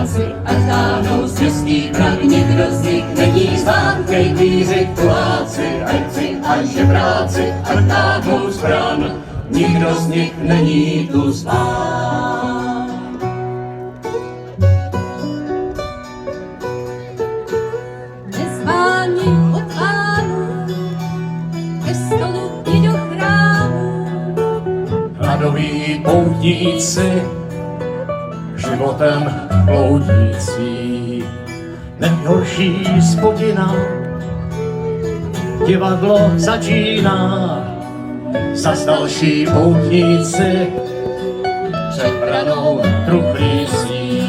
žebráci, ať táhnou z městských bran, nikdo z nich není zván. Kejklíři, koláci, herci a žebráci, ať táhnou z bran, nikdo z nich není tu zván. Nezváni od Pánů, ke stolu i do chrámu. Hladoví poutníci, životem bloudící, nejhorší spodina, divadlo začíná, zas další poutníci před branou truchlící.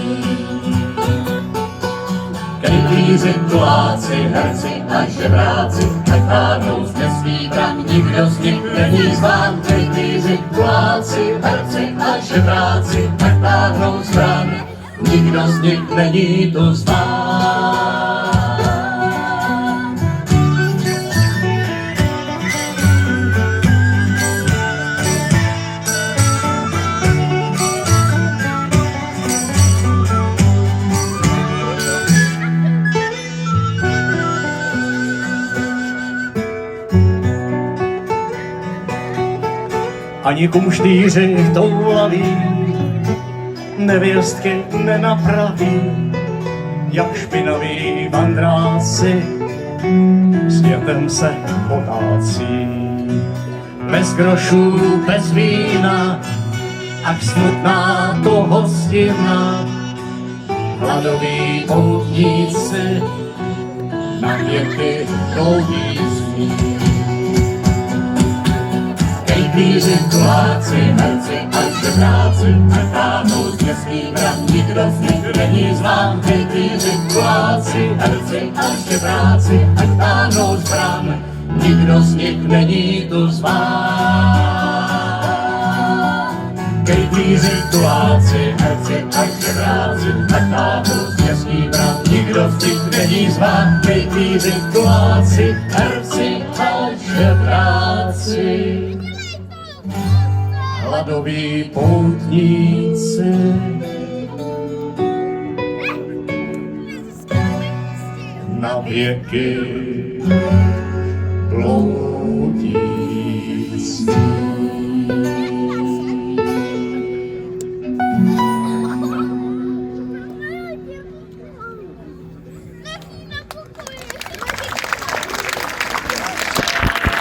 Kejklíři, koláci, herci a žebráci, ať táhnou z městských bran, nikdo z nich není zván. Kejklíři, koláci, herci a žebráci, ať táhnou z bran, nikdo z nich není tu zván. Ani kumštýři toulaví nevěstky nenapraví, jak špinaví vandráci světem se potácí. Bez grošů, bez vína, až smutná to hostina, hladoví poutníci na věky bloudící. Kejklíři, koláci, herci a žebráci, ať táhnou z městských bran, nikdo z nich není zván. Kejklíři, koláci, herci a žebráci, ať táhnou z bran, nikdo z nich není tu zván. Kejklíři, koláci, herci a žebráci, ať táhnou z městských bran, nikdo z nich není zván. Kejklíři, koláci, herci a žebráci, hladoví poutníci. Na věky